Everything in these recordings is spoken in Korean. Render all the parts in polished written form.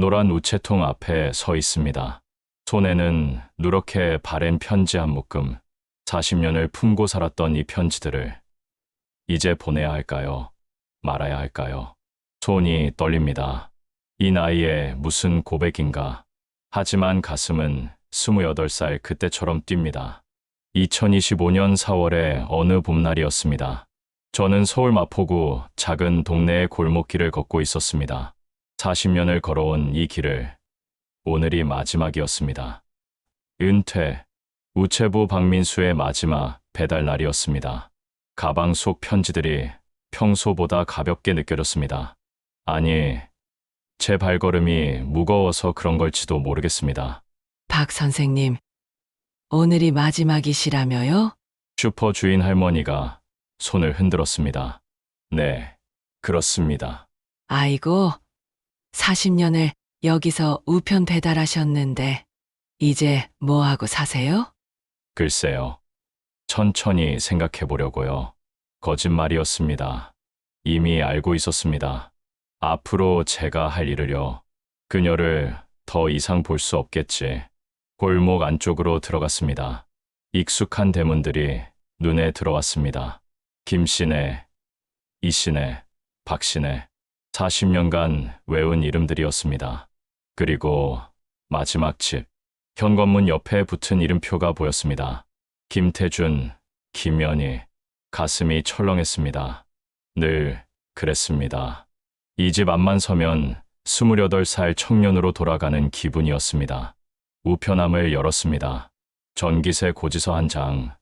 노란 우체통 앞에 서 있습니다. 손에는 누렇게 바랜 편지 한 묶음. 40년을 품고 살았던 이 편지들을 이제 보내야 할까요? 말아야 할까요? 손이 떨립니다. 이 나이에 무슨 고백인가. 하지만 가슴은 28살 그때처럼 뜁니다. 2025년 4월의 어느 봄날이었습니다. 저는 서울 마포구 작은 동네의 골목길을 걷고 있었습니다. 40년을 걸어온 이 길을 오늘이 마지막이었습니다. 은퇴, 우체부 박민수의 마지막 배달 날이었습니다. 가방 속 편지들이 평소보다 가볍게 느껴졌습니다. 아니, 제 발걸음이 무거워서 그런 걸지도 모르겠습니다. 박 선생님, 오늘이 마지막이시라며요? 슈퍼 주인 할머니가 손을 흔들었습니다. 네, 그렇습니다. 아이고, 40년을 여기서 우편 배달하셨는데, 이제 뭐하고 사세요? 글쎄요. 천천히 생각해 보려고요. 거짓말이었습니다. 이미 알고 있었습니다. 앞으로 제가 할 일을요. 그녀를 더 이상 볼 수 없겠지. 골목 안쪽으로 들어갔습니다. 익숙한 대문들이 눈에 들어왔습니다. 김씨네, 이씨네, 박씨네. 40년간 외운 이름들이었습니다. 그리고 마지막 집. 현관문 옆에 붙은 이름표가 보였습니다. 김태준, 김연희. 가슴이 철렁했습니다. 늘 그랬습니다. 이 집 앞만 서면 28살 청년으로 돌아가는 기분이었습니다. 우편함을 열었습니다. 전기세 고지서 한 장,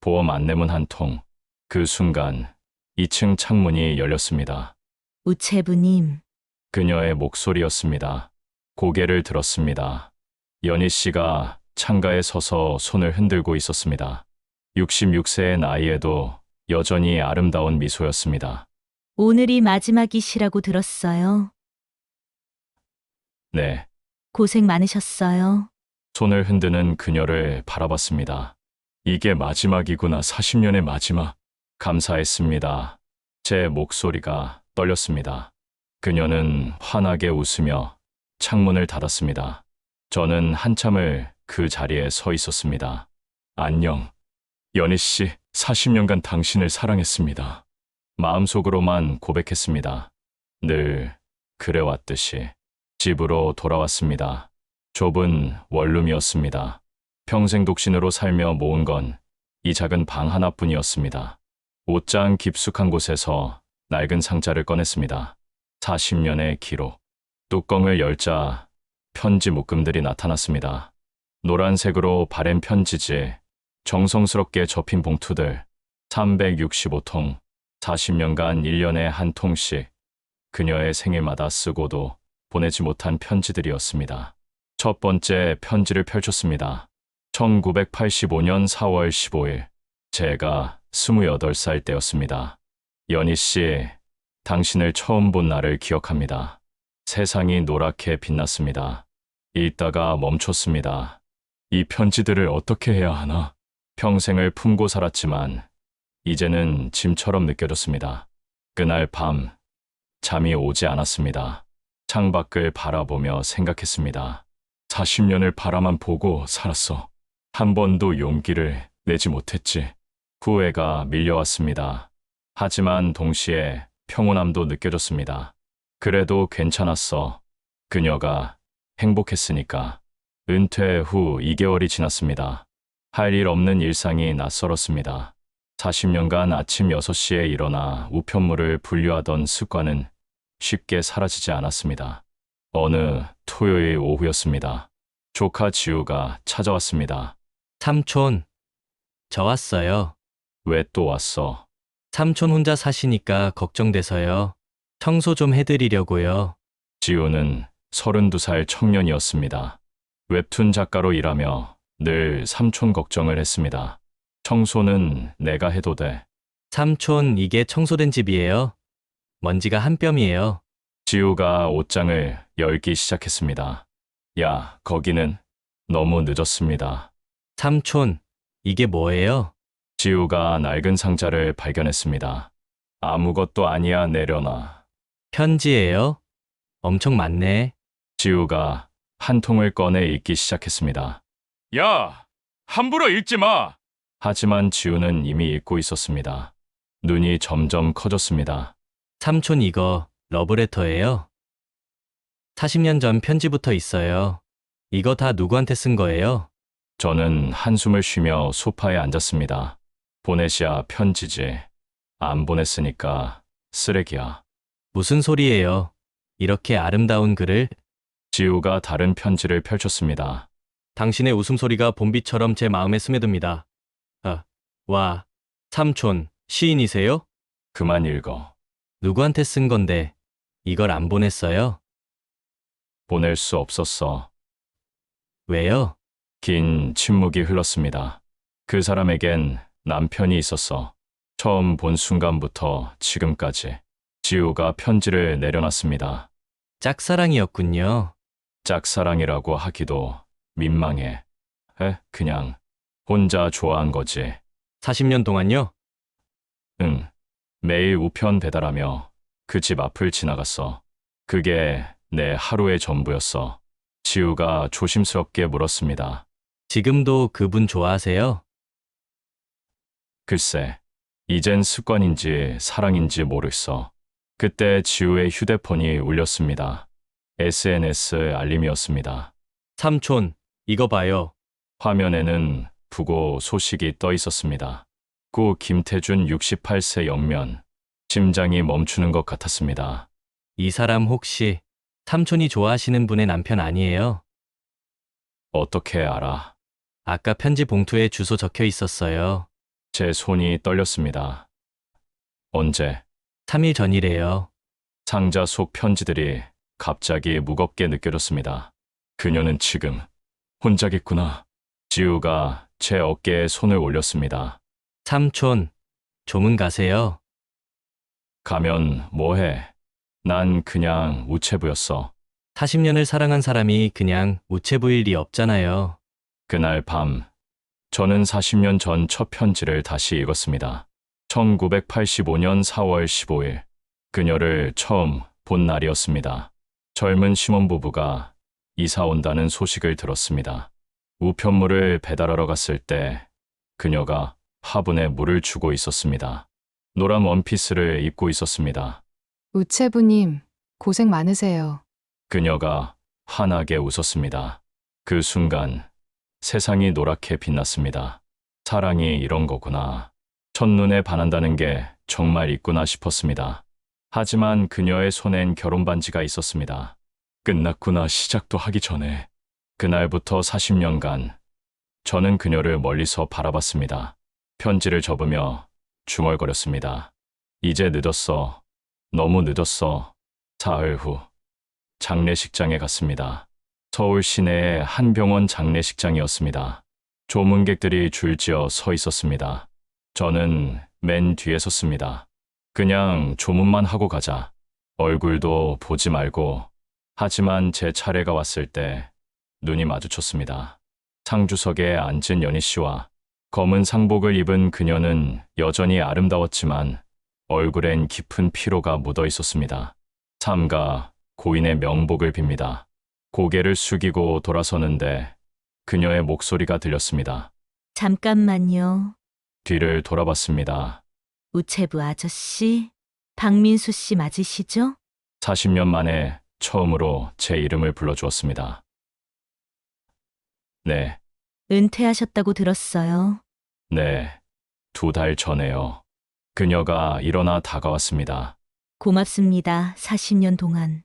보험 안내문 한 통. 그 순간 2층 창문이 열렸습니다. 우체부님, 그녀의 목소리였습니다. 고개를 들었습니다. 연희 씨가 창가에 서서 손을 흔들고 있었습니다. 66세의 나이에도 여전히 아름다운 미소였습니다. 오늘이 마지막이시라고 들었어요. 네, 고생 많으셨어요. 손을 흔드는 그녀를 바라봤습니다. 이게 마지막이구나, 40년의 마지막. 감사했습니다. 제 목소리가 떨렸습니다. 그녀는 환하게 웃으며 창문을 닫았습니다. 저는 한참을 그 자리에 서 있었습니다. 안녕. 연희 씨, 40년간 당신을 사랑했습니다. 마음속으로만 고백했습니다. 늘 그래왔듯이. 집으로 돌아왔습니다. 좁은 원룸이었습니다. 평생 독신으로 살며 모은 건 이 작은 방 하나뿐이었습니다. 옷장 깊숙한 곳에서 낡은 상자를 꺼냈습니다. 40년의 기록. 뚜껑을 열자 편지 묶음들이 나타났습니다. 노란색으로 바랜 편지지, 정성스럽게 접힌 봉투들, 365통, 40년간 1년에 한 통씩 그녀의 생일마다 쓰고도 보내지 못한 편지들이었습니다. 첫 번째 편지를 펼쳤습니다. 1985년 4월 15일, 제가 28살 때였습니다. 연희 씨, 당신을 처음 본 날을 기억합니다. 세상이 노랗게 빛났습니다. 읽다가 멈췄습니다. 이 편지들을 어떻게 해야 하나? 평생을 품고 살았지만 이제는 짐처럼 느껴졌습니다. 그날 밤 잠이 오지 않았습니다. 창밖을 바라보며 생각했습니다. 40년을 바라만 보고 살았어. 한 번도 용기를 내지 못했지. 후회가 밀려왔습니다. 하지만 동시에 평온함도 느껴졌습니다. 그래도 괜찮았어. 그녀가 행복했으니까. 은퇴 후 2개월이 지났습니다. 할 일 없는 일상이 낯설었습니다. 40년간 아침 6시에 일어나 우편물을 분류하던 습관은 쉽게 사라지지 않았습니다. 어느 토요일 오후였습니다. 조카 지우가 찾아왔습니다. 삼촌, 저 왔어요. 왜 또 왔어? 삼촌 혼자 사시니까 걱정돼서요. 청소 좀 해드리려고요. 지우는 32살 청년이었습니다. 웹툰 작가로 일하며 늘 삼촌 걱정을 했습니다. 청소는 내가 해도 돼. 삼촌, 이게 청소된 집이에요. 먼지가 한 뼘이에요. 지우가 옷장을 열기 시작했습니다. 야, 거기는 너무 늦었습니다. 삼촌, 이게 뭐예요? 지우가 낡은 상자를 발견했습니다. 아무것도 아니야, 내려놔. 편지예요? 엄청 많네. 지우가 한 통을 꺼내 읽기 시작했습니다. 야, 함부로 읽지 마! 하지만 지우는 이미 읽고 있었습니다. 눈이 점점 커졌습니다. 삼촌 이거 러브레터예요. 40년 전 편지부터 있어요. 이거 다 누구한테 쓴 거예요? 저는 한숨을 쉬며 소파에 앉았습니다. 보내시야 편지지. 안 보냈으니까 쓰레기야. 무슨 소리예요? 이렇게 아름다운 글을? 지우가 다른 편지를 펼쳤습니다. 당신의 웃음소리가 봄비처럼 제 마음에 스며듭니다. 와, 삼촌, 시인이세요? 그만 읽어. 누구한테 쓴 건데 이걸 안 보냈어요? 보낼 수 없었어. 왜요? 긴 침묵이 흘렀습니다. 그 사람에겐 남편이 있었어. 처음 본 순간부터 지금까지. 지우가 편지를 내려놨습니다. 짝사랑이었군요. 짝사랑이라고 하기도 민망해. 그냥 혼자 좋아한 거지. 40년 동안요? 응. 매일 우편 배달하며 그 집 앞을 지나갔어. 그게 내 하루의 전부였어. 지우가 조심스럽게 물었습니다. 지금도 그분 좋아하세요? 글쎄, 이젠 습관인지 사랑인지 모르겠어. 그때 지우의 휴대폰이 울렸습니다. SNS 알림이었습니다. 삼촌, 이거 봐요. 화면에는 부고 소식이 떠 있었습니다. 구 김태준 68세 영면. 심장이 멈추는 것 같았습니다. 이 사람 혹시 삼촌이 좋아하시는 분의 남편 아니에요? 어떻게 알아? 아까 편지 봉투에 주소 적혀 있었어요. 제 손이 떨렸습니다. 언제? 3일 전이래요. 상자 속 편지들이 갑자기 무겁게 느껴졌습니다. 그녀는 지금 혼자겠구나. 지우가 제 어깨에 손을 올렸습니다. 삼촌, 조문 가세요. 가면 뭐해? 난 그냥 우체부였어. 40년을 사랑한 사람이 그냥 우체부일 리 없잖아요. 그날 밤, 저는 40년 전 첫 편지를 다시 읽었습니다. 1985년 4월 15일, 그녀를 처음 본 날이었습니다. 젊은 신혼부부가 이사 온다는 소식을 들었습니다. 우편물을 배달하러 갔을 때 그녀가 화분에 물을 주고 있었습니다. 노란 원피스를 입고 있었습니다. 우체부님, 고생 많으세요. 그녀가 환하게 웃었습니다. 그 순간 세상이 노랗게 빛났습니다. 사랑이 이런 거구나. 첫눈에 반한다는 게 정말 있구나 싶었습니다. 하지만 그녀의 손엔 결혼 반지가 있었습니다. 끝났구나 시작도 하기 전에. 그날부터 40년간 저는 그녀를 멀리서 바라봤습니다. 편지를 접으며 중얼거렸습니다. 이제 늦었어. 너무 늦었어. 사흘 후 장례식장에 갔습니다. 서울 시내의 한 병원 장례식장이었습니다. 조문객들이 줄지어 서 있었습니다. 저는 맨 뒤에 섰습니다. 그냥 조문만 하고 가자. 얼굴도 보지 말고. 하지만 제 차례가 왔을 때 눈이 마주쳤습니다. 상주석에 앉은 연희 씨와 검은 상복을 입은 그녀는 여전히 아름다웠지만 얼굴엔 깊은 피로가 묻어 있었습니다. 삼가 고인의 명복을 빕니다. 고개를 숙이고 돌아서는데 그녀의 목소리가 들렸습니다. 잠깐만요. 뒤를 돌아봤습니다. 우체부 아저씨, 박민수 씨 맞으시죠? 40년 만에 처음으로 제 이름을 불러주었습니다. 네, 은퇴하셨다고 들었어요. 네, 2달 전에요. 그녀가 일어나 다가왔습니다. 고맙습니다. 40년 동안.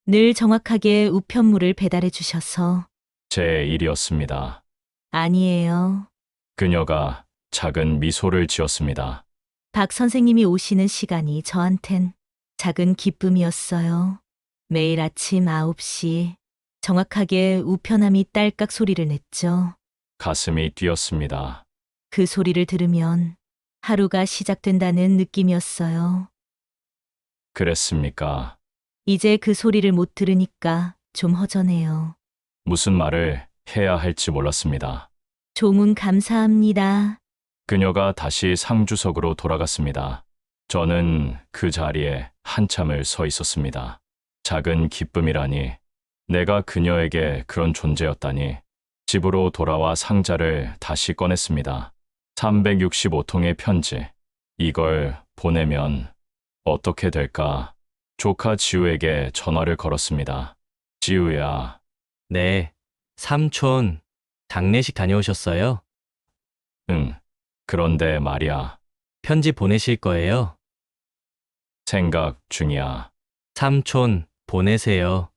늘 정확하게 우편물을 배달해 주셔서. 제 일이었습니다. 아니에요. 그녀가 작은 미소를 지었습니다. 박 선생님이 오시는 시간이 저한텐 작은 기쁨이었어요. 매일 아침 9시 정확하게 우편함이 딸깍 소리를 냈죠. 가슴이 뛰었습니다. 그 소리를 들으면 하루가 시작된다는 느낌이었어요. 그랬습니까? 이제 그 소리를 못 들으니까 좀 허전해요. 무슨 말을 해야 할지 몰랐습니다. 조문 감사합니다. 그녀가 다시 상주석으로 돌아갔습니다. 저는 그 자리에 한참을 서 있었습니다. 작은 기쁨이라니 내가 그녀에게 그런 존재였다니. 집으로 돌아와 상자를 다시 꺼냈습니다. 365통의 편지. 이걸 보내면 어떻게 될까? 조카 지우에게 전화를 걸었습니다. 지우야, 네, 삼촌, 장례식 다녀오셨어요? 응. 그런데 말이야. 편지 보내실 거예요? 생각 중이야. 삼촌, 보내세요.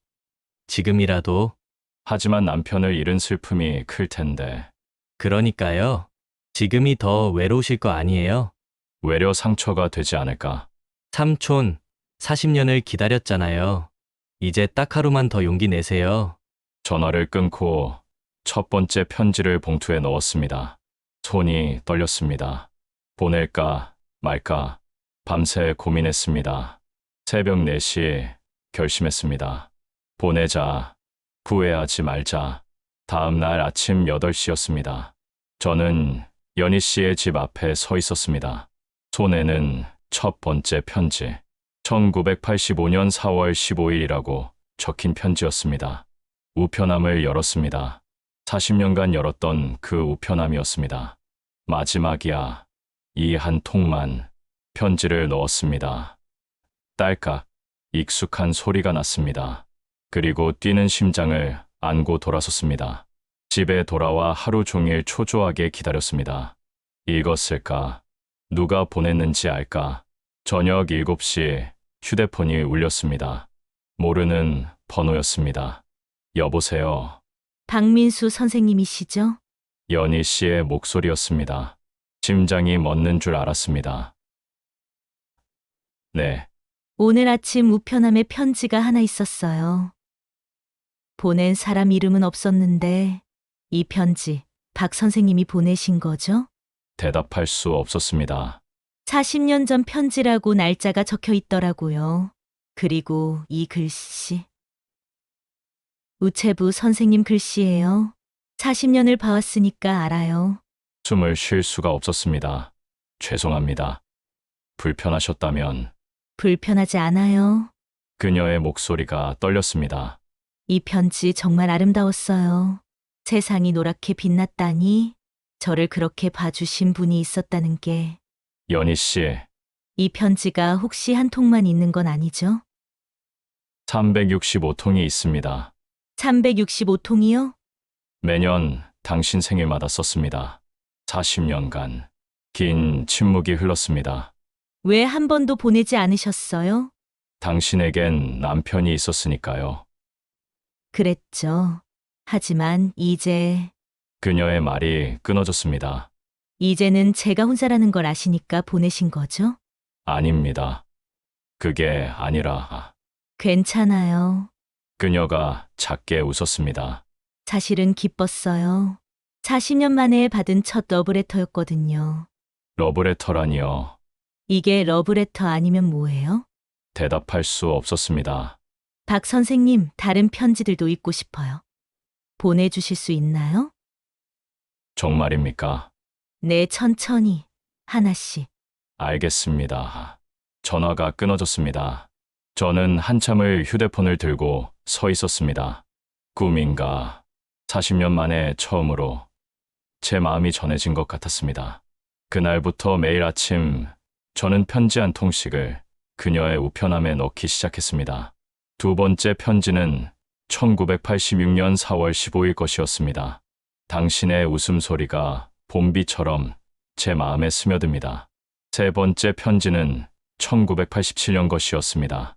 지금이라도. 하지만 남편을 잃은 슬픔이 클 텐데. 그러니까요. 지금이 더 외로우실 거 아니에요? 외려 상처가 되지 않을까? 삼촌, 40년을 기다렸잖아요. 이제 딱 하루만 더 용기 내세요. 전화를 끊고 첫 번째 편지를 봉투에 넣었습니다. 손이 떨렸습니다. 보낼까 말까 밤새 고민했습니다. 새벽 4시 결심했습니다. 보내자. 후회하지 말자. 다음 날 아침 8시였습니다. 저는 연희 씨의 집 앞에 서 있었습니다. 손에는 첫 번째 편지. 1985년 4월 15일이라고 적힌 편지였습니다. 우편함을 열었습니다. 40년간 열었던 그 우편함이었습니다. 마지막이야. 이 한 통만. 편지를 넣었습니다. 딸깍. 익숙한 소리가 났습니다. 그리고 뛰는 심장을 안고 돌아섰습니다. 집에 돌아와 하루 종일 초조하게 기다렸습니다. 읽었을까? 누가 보냈는지 알까? 저녁 7시 휴대폰이 울렸습니다. 모르는 번호였습니다. 여보세요. 박민수 선생님이시죠? 연희 씨의 목소리였습니다. 심장이 멎는 줄 알았습니다. 네, 오늘 아침 우편함에 편지가 하나 있었어요. 보낸 사람 이름은 없었는데 이 편지 박 선생님이 보내신 거죠? 대답할 수 없었습니다. 40년 전 편지라고 날짜가 적혀 있더라고요. 그리고 이 글씨. 우체부 선생님 글씨예요. 40년을 봐왔으니까 알아요. 숨을 쉴 수가 없었습니다. 죄송합니다. 불편하셨다면. 불편하지 않아요. 그녀의 목소리가 떨렸습니다. 이 편지 정말 아름다웠어요. 세상이 노랗게 빛났다니 저를 그렇게 봐주신 분이 있었다는 게. 연희 씨, 이 편지가 혹시 한 통만 있는 건 아니죠? 365통이 있습니다. 365통이요? 매년 당신 생일마다 썼습니다. 40년간 긴 침묵이 흘렀습니다. 왜 한 번도 보내지 않으셨어요? 당신에겐 남편이 있었으니까요. 그랬죠. 하지만 그녀의 말이 끊어졌습니다. 이제는 제가 혼자라는 걸 아시니까 보내신 거죠? 아닙니다. 그게 아니라. 괜찮아요. 그녀가 작게 웃었습니다. 사실은 기뻤어요. 40년 만에 받은 첫 러브레터였거든요. 러브레터라니요. 이게 러브레터 아니면 뭐예요? 대답할 수 없었습니다. 박 선생님, 다른 편지들도 읽고 싶어요. 보내주실 수 있나요? 정말입니까? 네, 천천히. 하나씩. 알겠습니다. 전화가 끊어졌습니다. 저는 한참을 휴대폰을 들고 서 있었습니다. 꿈인가? 40년 만에 처음으로 제 마음이 전해진 것 같았습니다. 그날부터 매일 아침 저는 편지 한 통씩을 그녀의 우편함에 넣기 시작했습니다. 두 번째 편지는 1986년 4월 15일 것이었습니다. 당신의 웃음소리가 봄비처럼 제 마음에 스며듭니다. 세 번째 편지는 1987년 것이었습니다.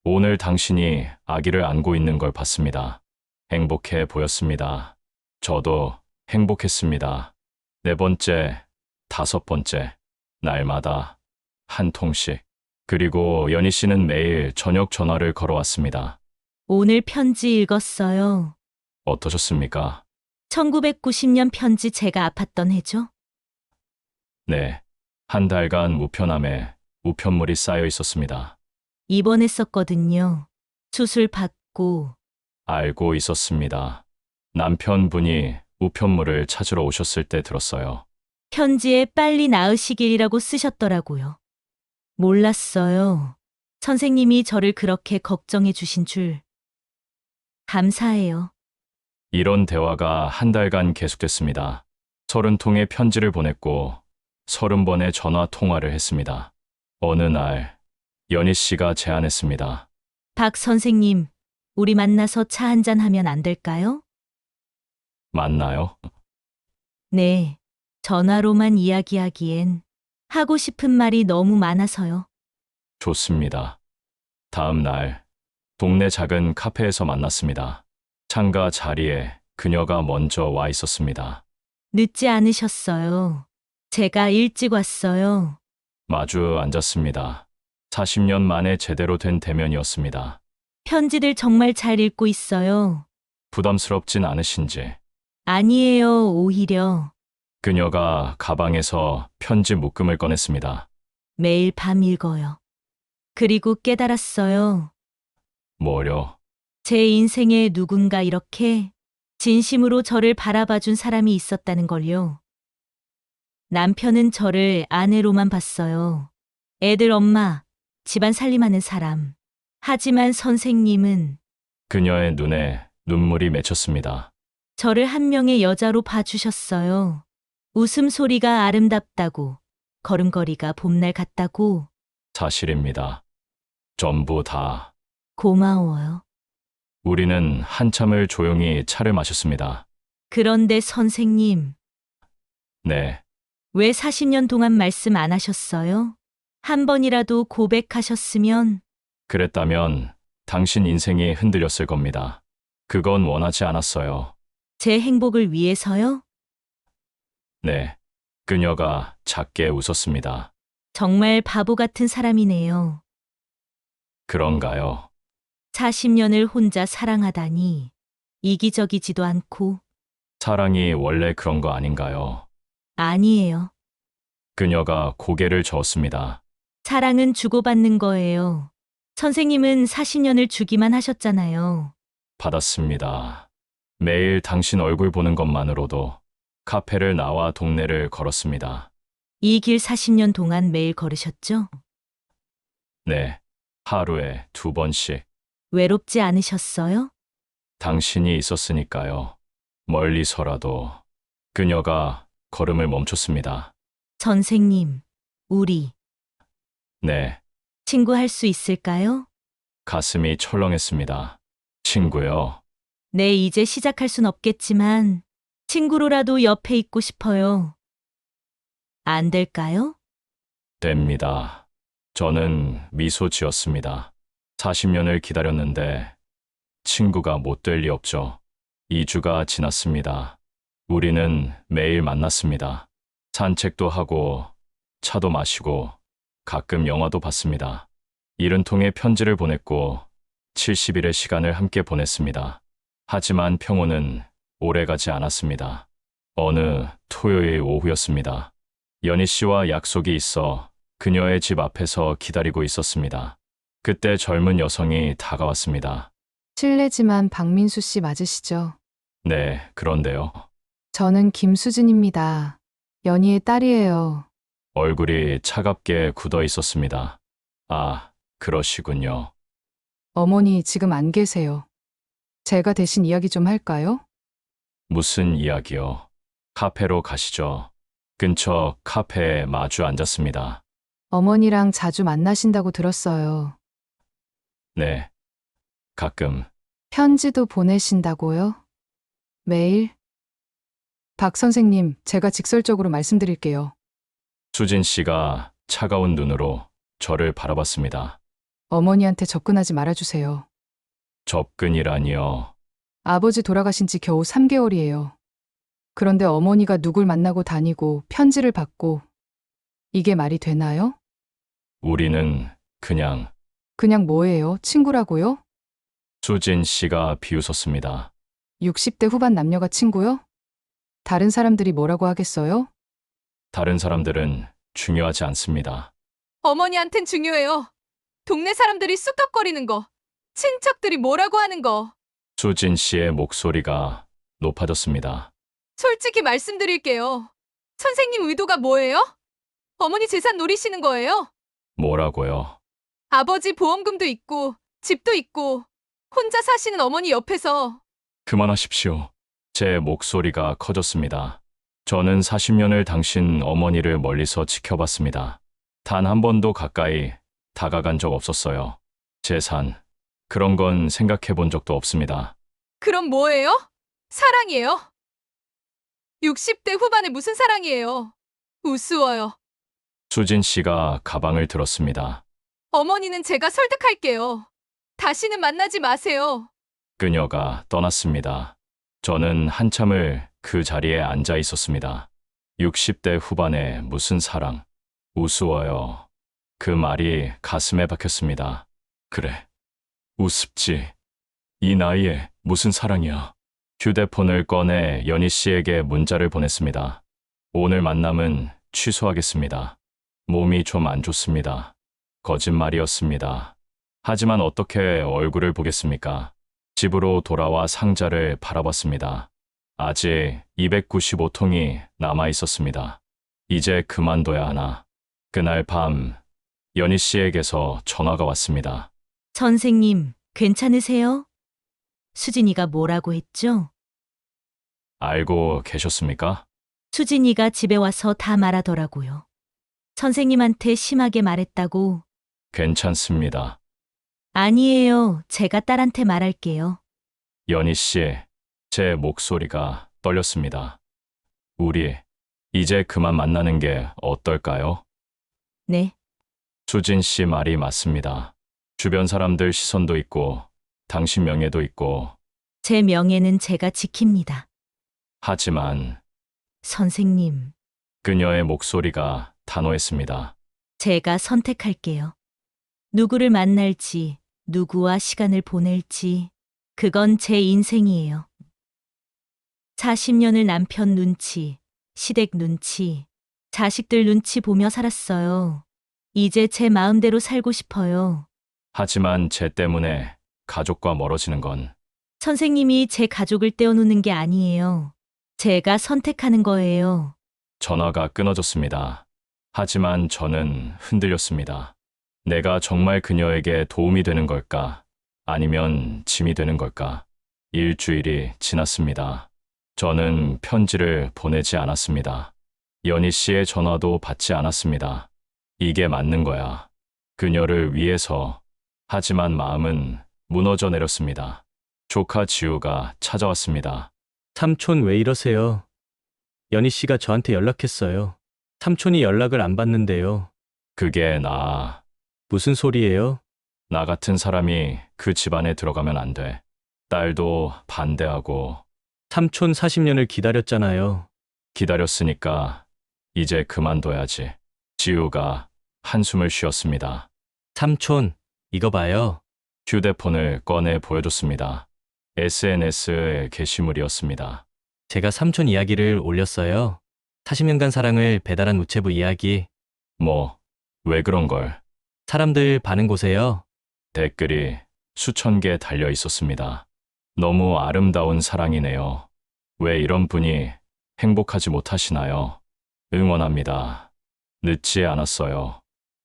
오늘 당신이 아기를 안고 있는 걸 봤습니다. 행복해 보였습니다. 저도 행복했습니다. 네 번째, 다섯 번째, 날마다 한 통씩. 그리고 연희 씨는 매일 저녁 전화를 걸어왔습니다. 오늘 편지 읽었어요. 어떠셨습니까? 1990년 편지 제가 아팠던 해죠? 네. 한 달간 우편함에 우편물이 쌓여 있었습니다. 입원했었거든요. 수술 받고. 알고 있었습니다. 남편분이 우편물을 찾으러 오셨을 때 들었어요. 편지에 빨리 나으시길이라고 쓰셨더라고요. 몰랐어요. 선생님이 저를 그렇게 걱정해 주신 줄. 감사해요. 이런 대화가 한 달간 계속됐습니다. 30통의 편지를 보냈고 30번의 전화 통화를 했습니다. 어느 날 연희 씨가 제안했습니다. 박 선생님, 우리 만나서 차 한잔 하면 안 될까요? 맞나요? 네. 전화로만 이야기하기엔 하고 싶은 말이 너무 많아서요. 좋습니다. 다음 날 동네 작은 카페에서 만났습니다. 창가 자리에 그녀가 먼저 와 있었습니다. 늦지 않으셨어요. 제가 일찍 왔어요. 마주 앉았습니다. 40년 만에 제대로 된 대면이었습니다. 편지들 정말 잘 읽고 있어요. 부담스럽진 않으신지. 아니에요, 오히려. 그녀가 가방에서 편지 묶음을 꺼냈습니다. 매일 밤 읽어요. 그리고 깨달았어요. 뭐려? 제 인생에 누군가 이렇게 진심으로 저를 바라봐준 사람이 있었다는 걸요. 남편은 저를 아내로만 봤어요. 애들 엄마, 집안 살림하는 사람. 하지만 선생님은 그녀의 눈에 눈물이 맺혔습니다. 저를 한 명의 여자로 봐주셨어요. 웃음소리가 아름답다고, 걸음걸이가 봄날 같다고. 사실입니다. 전부 다. 고마워요. 우리는 한참을 조용히 차를 마셨습니다. 그런데 선생님, 네, 왜 40년 동안 말씀 안 하셨어요? 한 번이라도 고백하셨으면. 그랬다면 당신 인생이 흔들렸을 겁니다. 그건 원하지 않았어요. 제 행복을 위해서요? 네. 그녀가 작게 웃었습니다. 정말 바보 같은 사람이네요. 그런가요? 40년을 혼자 사랑하다니. 이기적이지도 않고. 사랑이 원래 그런 거 아닌가요? 아니에요. 그녀가 고개를 저었습니다. 사랑은 주고받는 거예요. 선생님은 40년을 주기만 하셨잖아요. 받았습니다. 매일 당신 얼굴 보는 것만으로도 카페를 나와 동네를 걸었습니다. 이 길 40년 동안 매일 걸으셨죠? 네. 하루에 2번씩. 외롭지 않으셨어요? 당신이 있었으니까요. 멀리서라도. 그녀가 걸음을 멈췄습니다. 선생님, 우리 네. 친구할 수 있을까요? 가슴이 철렁했습니다. 친구요. 네, 이제 시작할 순 없겠지만 친구로라도 옆에 있고 싶어요. 안 될까요? 됩니다. 저는 미소 지었습니다. 40년을 기다렸는데 친구가 못 될 리 없죠. 2주가 지났습니다. 우리는 매일 만났습니다. 산책도 하고 차도 마시고 가끔 영화도 봤습니다. 70통의 편지를 보냈고 70일의 시간을 함께 보냈습니다. 하지만 평온은 오래가지 않았습니다. 어느 토요일 오후였습니다. 연희 씨와 약속이 있어 그녀의 집 앞에서 기다리고 있었습니다. 그때 젊은 여성이 다가왔습니다. 실례지만 박민수 씨 맞으시죠? 네, 그런데요. 저는 김수진입니다. 연희의 딸이에요. 얼굴이 차갑게 굳어 있었습니다. 아, 그러시군요. 어머니 지금 안 계세요. 제가 대신 이야기 좀 할까요? 무슨 이야기요? 카페로 가시죠. 근처 카페에 마주 앉았습니다. 어머니랑 자주 만나신다고 들었어요. 네, 가끔. 편지도 보내신다고요? 매일? 박 선생님, 제가 직설적으로 말씀드릴게요. 수진 씨가 차가운 눈으로 저를 바라봤습니다. 어머니한테 접근하지 말아주세요. 접근이라니요. 아버지 돌아가신 지 겨우 3개월이에요. 그런데 어머니가 누굴 만나고 다니고 편지를 받고 이게 말이 되나요? 우리는 그냥. 그냥 뭐예요? 친구라고요? 수진 씨가 비웃었습니다. 60대 후반 남녀가 친구요? 다른 사람들이 뭐라고 하겠어요? 다른 사람들은 중요하지 않습니다. 어머니한텐 중요해요. 동네 사람들이 쑥덕거리는 거, 친척들이 뭐라고 하는 거. 수진 씨의 목소리가 높아졌습니다. 솔직히 말씀드릴게요. 선생님 의도가 뭐예요? 어머니 재산 노리시는 거예요? 뭐라고요? 아버지 보험금도 있고, 집도 있고, 혼자 사시는 어머니 옆에서. 그만하십시오. 제 목소리가 커졌습니다. 저는 40년을 당신 어머니를 멀리서 지켜봤습니다. 단 한 번도 가까이 다가간 적 없었어요. 재산, 그런 건 생각해 본 적도 없습니다. 그럼 뭐예요? 사랑이에요? 60대 후반에 무슨 사랑이에요? 우스워요. 수진 씨가 가방을 들었습니다. 어머니는 제가 설득할게요. 다시는 만나지 마세요. 그녀가 떠났습니다. 저는 한참을 그 자리에 앉아 있었습니다. 60대 후반에 무슨 사랑, 우스워요. 그 말이 가슴에 박혔습니다. 그래, 우습지. 이 나이에 무슨 사랑이야. 휴대폰을 꺼내 연희 씨에게 문자를 보냈습니다. 오늘 만남은 취소하겠습니다. 몸이 좀 안 좋습니다. 거짓말이었습니다. 하지만 어떻게 얼굴을 보겠습니까? 집으로 돌아와 상자를 바라봤습니다. 아직 295통이 남아 있었습니다. 이제 그만둬야 하나. 그날 밤 연희 씨에게서 전화가 왔습니다. 선생님, 괜찮으세요? 수진이가 뭐라고 했죠? 알고 계셨습니까? 수진이가 집에 와서 다 말하더라고요. 선생님한테 심하게 말했다고. 괜찮습니다. 아니에요. 제가 딸한테 말할게요. 연희 씨, 제 목소리가 떨렸습니다. 우리 이제 그만 만나는 게 어떨까요? 네. 수진 씨 말이 맞습니다. 주변 사람들 시선도 있고 당신 명예도 있고 제 명예는 제가 지킵니다. 하지만 선생님, 그녀의 목소리가 단호했습니다. 제가 선택할게요. 누구를 만날지, 누구와 시간을 보낼지, 그건 제 인생이에요. 40년을 남편 눈치, 시댁 눈치, 자식들 눈치 보며 살았어요. 이제 제 마음대로 살고 싶어요. 하지만 쟤 때문에 가족과 멀어지는 건 선생님이 제 가족을 떼어놓는 게 아니에요. 제가 선택하는 거예요. 전화가 끊어졌습니다. 하지만 저는 흔들렸습니다. 내가 정말 그녀에게 도움이 되는 걸까? 아니면 짐이 되는 걸까? 일주일이 지났습니다. 저는 편지를 보내지 않았습니다. 연희 씨의 전화도 받지 않았습니다. 이게 맞는 거야. 그녀를 위해서. 하지만 마음은 무너져 내렸습니다. 조카 지우가 찾아왔습니다. 삼촌 왜 이러세요? 연희 씨가 저한테 연락했어요. 삼촌이 연락을 안 받는데요. 그게 무슨 소리예요? 나 같은 사람이 그 집안에 들어가면 안 돼. 딸도 반대하고 삼촌 40년을 기다렸잖아요. 기다렸으니까 이제 그만둬야지. 지우가 한숨을 쉬었습니다. 삼촌, 이거 봐요. 휴대폰을 꺼내 보여줬습니다. SNS의 게시물이었습니다. 제가 삼촌 이야기를 올렸어요. 40년간 사랑을 배달한 우체부 이야기. 왜 그런 걸. 사람들 반응 보세요. 댓글이 수천 개 달려 있었습니다. 너무 아름다운 사랑이네요. 왜 이런 분이 행복하지 못하시나요? 응원합니다. 늦지 않았어요.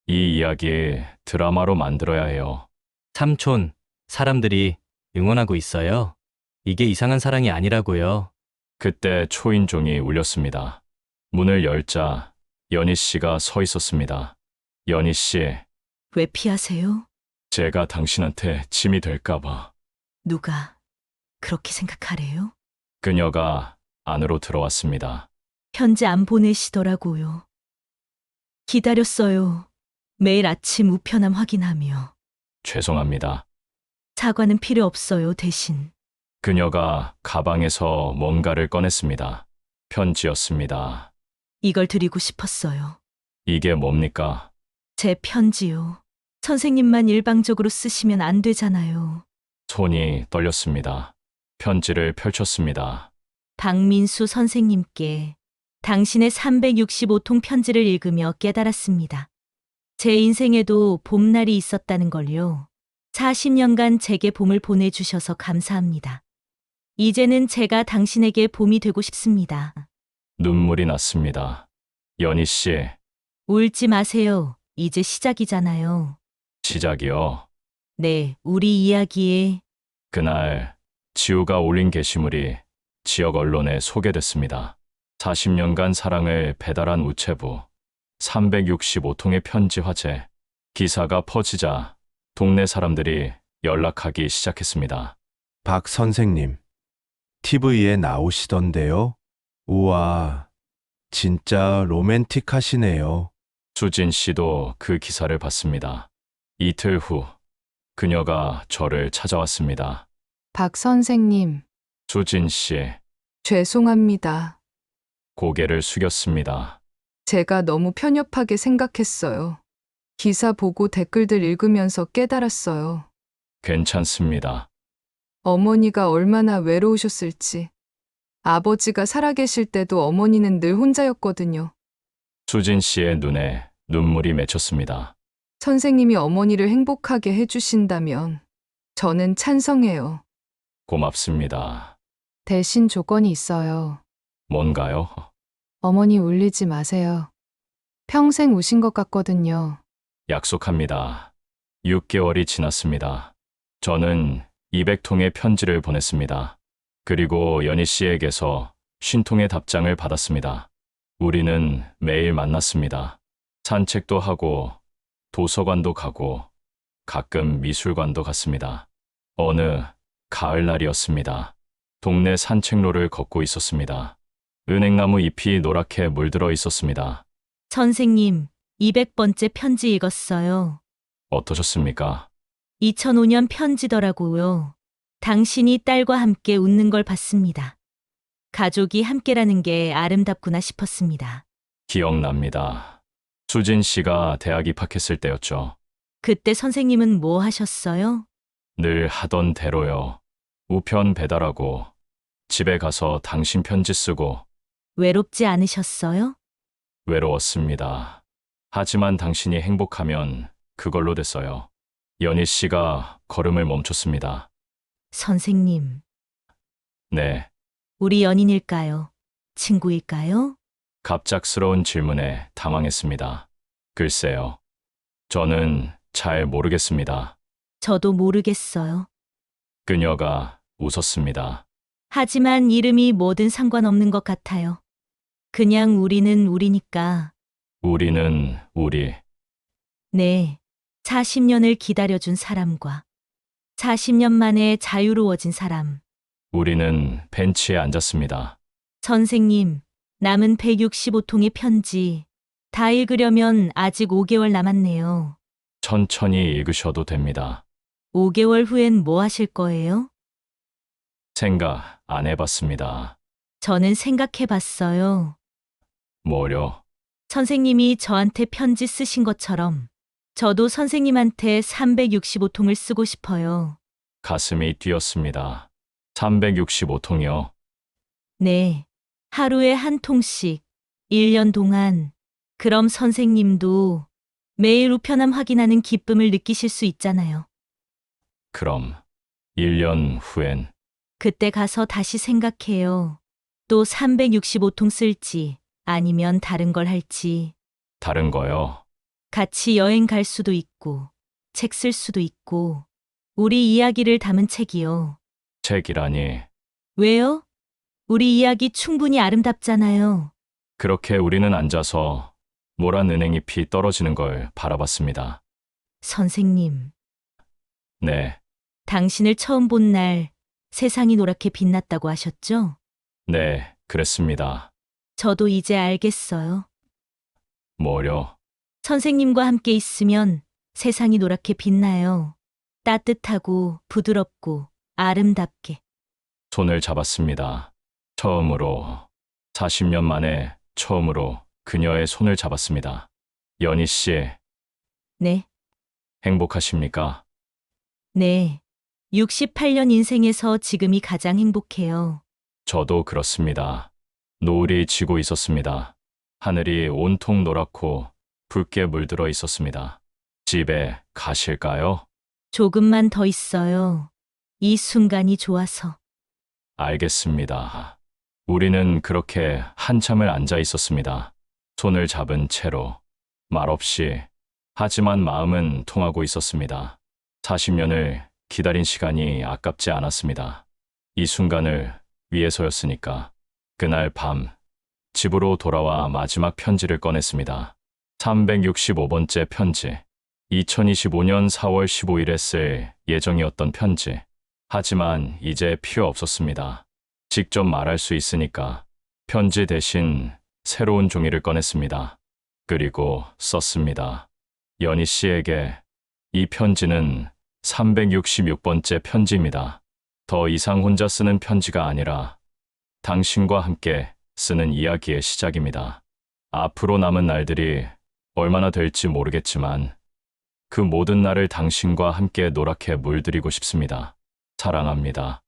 이 이야기 드라마로 만들어야 해요. 삼촌, 사람들이 응원하고 있어요. 이게 이상한 사랑이 아니라고요. 그때 초인종이 울렸습니다. 문을 열자 연희 씨가 서 있었습니다. 연희 씨, 왜 피하세요? 제가 당신한테 짐이 될까봐. 누가 그렇게 생각하래요? 그녀가 안으로 들어왔습니다. 편지 안 보내시더라고요. 기다렸어요. 매일 아침 우편함 확인하며. 죄송합니다. 사과는 필요 없어요, 대신. 그녀가 가방에서 뭔가를 꺼냈습니다. 편지였습니다. 이걸 드리고 싶었어요. 이게 뭡니까? 제 편지요. 선생님만 일방적으로 쓰시면 안 되잖아요. 손이 떨렸습니다. 편지를 펼쳤습니다. 박민수 선생님께 당신의 365통 편지를 읽으며 깨달았습니다. 제 인생에도 봄날이 있었다는 걸요. 40년간 제게 봄을 보내주셔서 감사합니다. 이제는 제가 당신에게 봄이 되고 싶습니다. 눈물이 났습니다. 연희 씨, 울지 마세요. 이제 시작이잖아요. 시작이요. 네, 우리 이야기에 그날 지우가 올린 게시물이 지역 언론에 소개됐습니다. 40년간 사랑을 배달한 우체부, 365통의 편지 화제. 기사가 퍼지자 동네 사람들이 연락하기 시작했습니다. 박 선생님, TV에 나오시던데요? 우와, 진짜 로맨틱하시네요. 수진 씨도 그 기사를 봤습니다. 이틀 후 그녀가 저를 찾아왔습니다. 박 선생님, 수진 씨, 죄송합니다. 고개를 숙였습니다. 제가 너무 편협하게 생각했어요. 기사 보고 댓글들 읽으면서 깨달았어요. 괜찮습니다. 어머니가 얼마나 외로우셨을지. 아버지가 살아계실 때도 어머니는 늘 혼자였거든요. 수진 씨의 눈에 눈물이 맺혔습니다. 선생님이 어머니를 행복하게 해주신다면 저는 찬성해요. 고맙습니다. 대신 조건이 있어요. 뭔가요? 어머니 울리지 마세요. 평생 우신 것 같거든요. 약속합니다. 6개월이 지났습니다. 저는 200통의 편지를 보냈습니다. 그리고 연희 씨에게서 50통의 답장을 받았습니다. 우리는 매일 만났습니다. 산책도 하고 도서관도 가고 가끔 미술관도 갔습니다. 어느 가을날이었습니다. 동네 산책로를 걷고 있었습니다. 은행나무 잎이 노랗게 물들어 있었습니다. 선생님, 200번째 편지 읽었어요. 어떠셨습니까? 2005년 편지더라고요. 당신이 딸과 함께 웃는 걸 봤습니다. 가족이 함께라는 게 아름답구나 싶었습니다. 기억납니다. 수진 씨가 대학 입학했을 때였죠. 그때 선생님은 뭐 하셨어요? 늘 하던 대로요. 우편 배달하고 집에 가서 당신 편지 쓰고 외롭지 않으셨어요? 외로웠습니다. 하지만 당신이 행복하면 그걸로 됐어요. 연희 씨가 걸음을 멈췄습니다. 선생님, 네, 우리 연인일까요? 친구일까요? 갑작스러운 질문에 당황했습니다. 글쎄요. 저는 잘 모르겠습니다. 저도 모르겠어요. 그녀가 웃었습니다. 하지만 이름이 뭐든 상관없는 것 같아요. 그냥 우리는 우리니까. 우리는 우리. 네. 40년을 기다려준 사람과 40년 만에 자유로워진 사람. 우리는 벤치에 앉았습니다. 선생님, 남은 165통의 편지. 다 읽으려면 아직 5개월 남았네요. 천천히 읽으셔도 됩니다. 5개월 후엔 뭐 하실 거예요? 생각 안 해봤습니다. 저는 생각해 봤어요. 뭐요? 선생님이 저한테 편지 쓰신 것처럼 저도 선생님한테 365통을 쓰고 싶어요. 가슴이 뛰었습니다. 365통이요. 네. 하루에 한 통씩, 1년 동안. 그럼 선생님도 매일 우편함 확인하는 기쁨을 느끼실 수 있잖아요. 그럼 1년 후엔 그때 가서 다시 생각해요. 또 365통 쓸지 아니면 다른 걸 할지. 다른 거요. 같이 여행 갈 수도 있고, 책 쓸 수도 있고, 우리 이야기를 담은 책이요. 책이라니. 왜요? 우리 이야기 충분히 아름답잖아요. 그렇게 우리는 앉아서 모란 은행잎이 떨어지는 걸 바라봤습니다. 선생님, 네, 당신을 처음 본 날 세상이 노랗게 빛났다고 하셨죠? 네, 그랬습니다. 저도 이제 알겠어요. 뭐요? 선생님과 함께 있으면 세상이 노랗게 빛나요. 따뜻하고 부드럽고 아름답게. 손을 잡았습니다. 처음으로, 40년 만에 처음으로 그녀의 손을 잡았습니다. 연희 씨, 네, 행복하십니까? 네. 68년 인생에서 지금이 가장 행복해요. 저도 그렇습니다. 노을이 지고 있었습니다. 하늘이 온통 노랗고 붉게 물들어 있었습니다. 집에 가실까요? 조금만 더 있어요. 이 순간이 좋아서. 알겠습니다. 우리는 그렇게 한참을 앉아 있었습니다. 손을 잡은 채로, 말없이, 하지만 마음은 통하고 있었습니다. 40년을 기다린 시간이 아깝지 않았습니다. 이 순간을 위해서였으니까. 그날 밤, 집으로 돌아와 마지막 편지를 꺼냈습니다. 365번째 편지. 2025년 4월 15일에 쓸 예정이었던 편지. 하지만 이제 필요 없었습니다. 직접 말할 수 있으니까 편지 대신 새로운 종이를 꺼냈습니다. 그리고 썼습니다. 연희 씨에게. 이 편지는 366번째 편지입니다. 더 이상 혼자 쓰는 편지가 아니라 당신과 함께 쓰는 이야기의 시작입니다. 앞으로 남은 날들이 얼마나 될지 모르겠지만 그 모든 날을 당신과 함께 노랗게 물들이고 싶습니다. 사랑합니다.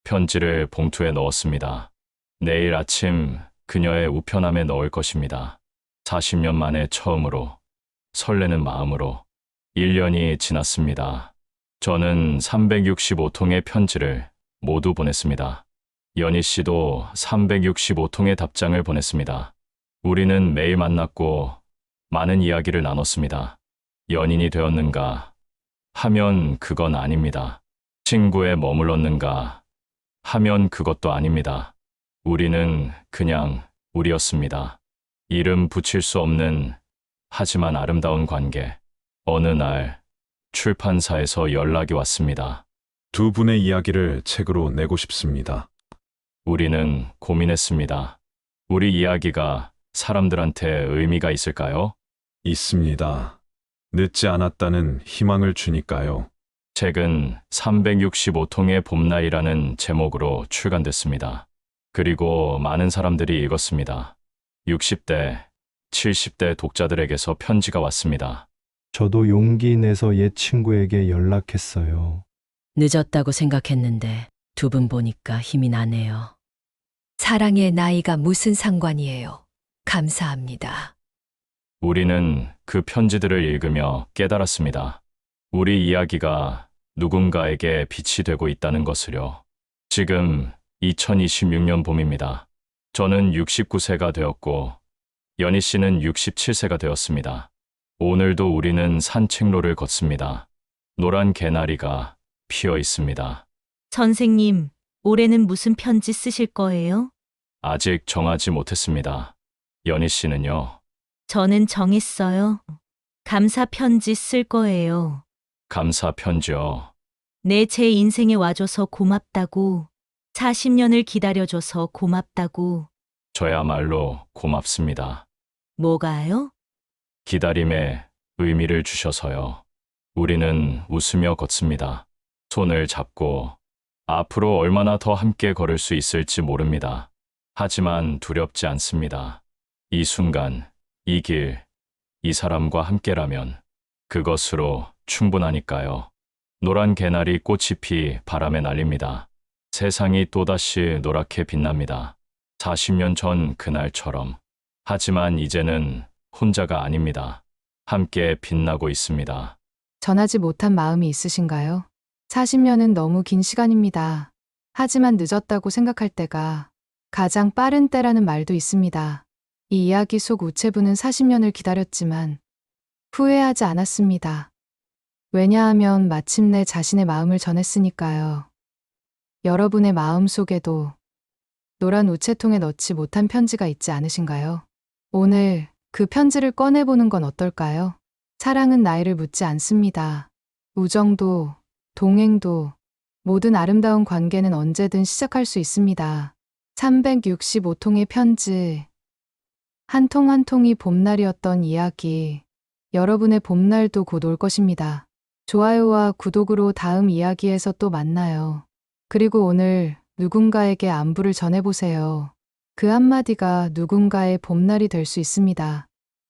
편지를 봉투에 넣었습니다. 내일 아침 그녀의 우편함에 넣을 것입니다. 40년 만에 처음으로 설레는 마음으로 1년이 지났습니다. 저는 365통의 편지를 모두 보냈습니다. 연희 씨도 365통의 답장을 보냈습니다. 우리는 매일 만났고 많은 이야기를 나눴습니다. 연인이 되었는가 하면 그건 아닙니다. 친구에 머물렀는가 하면 그것도 아닙니다. 우리는 그냥 우리였습니다. 이름 붙일 수 없는 하지만 아름다운 관계. 어느 날 출판사에서 연락이 왔습니다. 두 분의 이야기를 책으로 내고 싶습니다. 우리는 고민했습니다. 우리 이야기가 사람들한테 의미가 있을까요? 있습니다. 늦지 않았다는 희망을 주니까요. 책은 365통의 봄날이라는 제목으로 출간됐습니다. 그리고 많은 사람들이 읽었습니다. 60대, 70대 독자들에게서 편지가 왔습니다. 저도 용기 내서 옛 친구에게 연락했어요. 늦었다고 생각했는데 두 분 보니까 힘이 나네요. 사랑의 나이가 무슨 상관이에요. 감사합니다. 우리는 그 편지들을 읽으며 깨달았습니다. 우리 이야기가 누군가에게 빛이 되고 있다는 것을요. 지금 2026년 봄입니다. 저는 69세가 되었고 연희 씨는 67세가 되었습니다. 오늘도 우리는 산책로를 걷습니다. 노란 개나리가 피어 있습니다. 선생님, 올해는 무슨 편지 쓰실 거예요? 아직 정하지 못했습니다. 연희 씨는요? 저는 정했어요. 감사 편지 쓸 거예요. 감사 편지요. 네, 제 인생에 와줘서 고맙다고. 40년을 기다려줘서 고맙다고. 저야말로 고맙습니다. 뭐가요? 기다림에 의미를 주셔서요. 우리는 웃으며 걷습니다. 손을 잡고 앞으로 얼마나 더 함께 걸을 수 있을지 모릅니다. 하지만 두렵지 않습니다. 이 순간, 이 길, 이 사람과 함께라면 그것으로 충분하니까요. 노란 개나리 꽃이 피 바람에 날립니다. 세상이 또다시 노랗게 빛납니다. 40년 전 그날처럼. 하지만 이제는 혼자가 아닙니다. 함께 빛나고 있습니다. 전하지 못한 마음이 있으신가요? 40년은 너무 긴 시간입니다. 하지만 늦었다고 생각할 때가 가장 빠른 때라는 말도 있습니다. 이 이야기 속 우체부는 40년을 기다렸지만 후회하지 않았습니다. 왜냐하면 마침내 자신의 마음을 전했으니까요. 여러분의 마음 속에도 노란 우체통에 넣지 못한 편지가 있지 않으신가요? 오늘 그 편지를 꺼내보는 건 어떨까요? 사랑은 나이를 묻지 않습니다. 우정도, 동행도, 모든 아름다운 관계는 언제든 시작할 수 있습니다. 365통의 편지. 한 통 한 통이 봄날이었던 이야기. 여러분의 봄날도 곧 올 것입니다. 좋아요와 구독으로 다음 이야기에서 또 만나요. 그리고 오늘 누군가에게 안부를 전해보세요. 그 한마디가 누군가의 봄날이 될 수 있습니다.